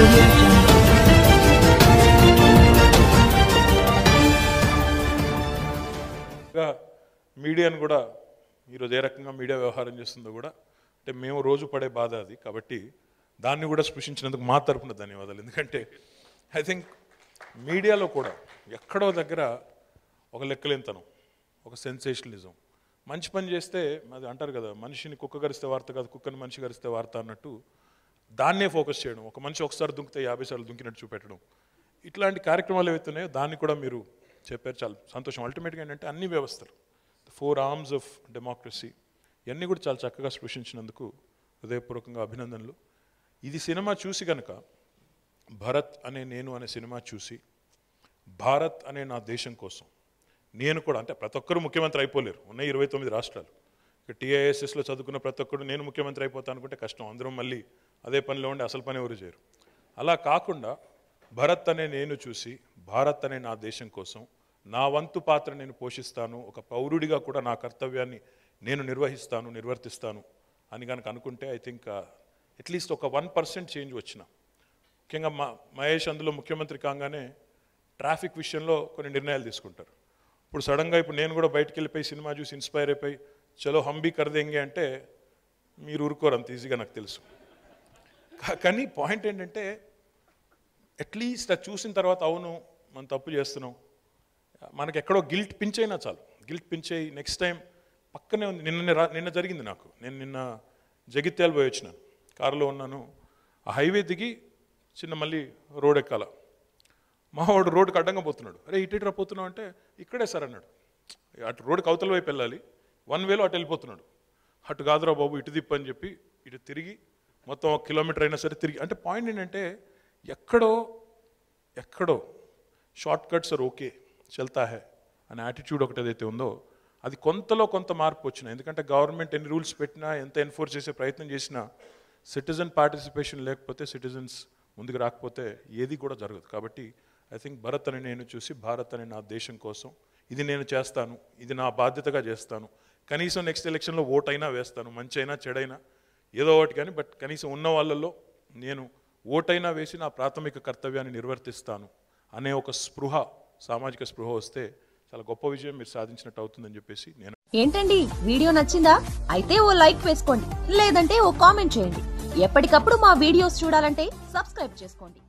Audio Jungle. మీడియాను కూడా ఈరోజు ఏ రకంగా మీడియా వ్యవహారం చేస్తుందో కూడా అంటే మేము రోజు పడే బాధ అది కాబట్టి దాన్ని కూడా స్పృశించినందుకు మా తరపున ధన్యవాదాలు. ఎందుకంటే ఐ థింక్ మీడియాలో కూడా ఎక్కడో దగ్గర ఒక లెక్కలేనితనం, ఒక సెన్సేషనలిజం, మంచి పని చేస్తే అది అంటారు కదా, మనిషిని కుక్క గరిస్తే వార్త కాదు, కుక్కని మనిషి గరిస్తే వార్త అన్నట్టు దాన్నే ఫోకస్ చేయడం, ఒక మనిషి ఒకసారి దుంకితే 50 సార్లు దుంకినట్టు చూపెట్టడం, ఇట్లాంటి కార్యక్రమాలు ఏవైతున్నాయో దాన్ని కూడా మీరు చెప్పారు, చాలా సంతోషం. అల్టిమేట్గా ఏంటంటే అన్ని వ్యవస్థలు, 4 ఆర్మ్స్ ఆఫ్ డెమోక్రసీ, ఇవన్నీ కూడా చాలా చక్కగా స్పృశించినందుకు హృదయపూర్వకంగా అభినందనలు. ఇది సినిమా చూసి కనుక భరత్ అనే నేను అనే సినిమా చూసి భారత్ అనే నా దేశం కోసం నేను కూడా, అంటే ప్రతి ఒక్కరు ముఖ్యమంత్రి అయిపోలేరు, ఉన్నాయి 29 రాష్ట్రాలు, ఇక టీఐఎస్ఎస్లో చదువుకున్న ప్రతి ఒక్కరు నేను ముఖ్యమంత్రి అయిపోతా అనుకుంటే కష్టం, అందరం మళ్ళీ అదే పనిలో ఉండి అసలు పని ఎవరు చేయరు. అలా కాకుండా భరత్ అనే నేను చూసి భారత్ అనే నా దేశం కోసం నా వంతు పాత్ర నేను పోషిస్తాను, ఒక పౌరుడిగా కూడా నా కర్తవ్యాన్ని నేను నిర్వర్తిస్తాను అని కనుక అనుకుంటే ఐ థింక్ అట్లీస్ట్ ఒక 1% చేంజ్ వచ్చిన. ముఖ్యంగా మహేష్ అందులో ముఖ్యమంత్రి కాగానే ట్రాఫిక్ విషయంలో కొన్ని నిర్ణయాలు తీసుకుంటారు. ఇప్పుడు సడన్గా ఇప్పుడు నేను కూడా బయటికి వెళ్ళిపోయి సినిమా చూసి ఇన్స్పైర్ అయిపోయి చలో హంబీ కర్దేంగే అంటే మీరు ఊరుకోరు అంత ఈజీగా నాకు తెలుసు. కానీ పాయింట్ ఏంటంటే అట్లీస్ట్ అది చూసిన తర్వాత అవును మనం తప్పు చేస్తున్నాం, మనకి ఎక్కడో గిల్ట్ పించైనా చాలు, గిల్ట్ పించేయి నెక్స్ట్ టైం పక్కనే ఉంది. నిన్న జరిగింది నాకు, నేను నిన్న జగిత్యాల పోయి వచ్చినాను, కారులో ఉన్నాను, ఆ హైవే దిగి చిన్న మళ్ళీ రోడ్ ఎక్కాల, మావాడు రోడ్డుకి అడ్డంగా పోతున్నాడు, అరే ఇటు పోతున్నావు అంటే ఇక్కడే సార్ అన్నాడు, అటు రోడ్డుకి అవతల వైపు వెళ్ళాలి, 1 వేలో అటు వెళ్ళిపోతున్నాడు, అటు కాదురా బాబు ఇటు తిప్పు అని చెప్పి ఇటు తిరిగి మొత్తం 1 కిలోమీటర్ అయినా సరే తిరిగి, అంటే పాయింట్ ఏంటంటే ఎక్కడో షార్ట్ కట్స్ ఆర్ ఓకే చల్తా హే అనే యాటిట్యూడ్ ఒకటి ఏదైతే ఉందో అది కొంతలో కొంత మార్పు వచ్చినాయి. ఎందుకంటే గవర్నమెంట్ ఎన్ని రూల్స్ పెట్టినా ఎంత ఎన్ఫోర్స్ చేసే ప్రయత్నం చేసినా సిటిజన్ పార్టిసిపేషన్ లేకపోతే, సిటిజన్స్ ముందుకు రాకపోతే ఏది కూడా జరగదు. కాబట్టి ఐ థింక్ భరత్ అని నేను చూసి భారత్ అనే నా దేశం కోసం ఇది నేను చేస్తాను, ఇది నా బాధ్యతగా చేస్తాను, కనీసం నెక్స్ట్ ఎలక్షన్లో ఓట్ అయినా వేస్తాను, మంచి అయినా చెడైనా ఏదో ఒకటి కానీ, బట్ కనీసం ఉన్న వాళ్ళల్లో నేను ఓటైనా వేసి నా ప్రాథమిక కర్తవ్యాన్ని నిర్వర్తిస్తాను అనే ఒక స్పృహ, సామాజిక స్పృహ వస్తే చాలా గొప్ప విజయం మీరు సాధించినట్టు అవుతుందని చెప్పేసి నేను. ఏంటండి వీడియో నచ్చిందా? అయితే ఓ లైక్ వేసుకోండి, లేదంటే ఓ కామెంట్ చేయండి. ఎప్పటికప్పుడు మా వీడియోస్ చూడాలంటే సబ్స్క్రైబ్ చేసుకోండి.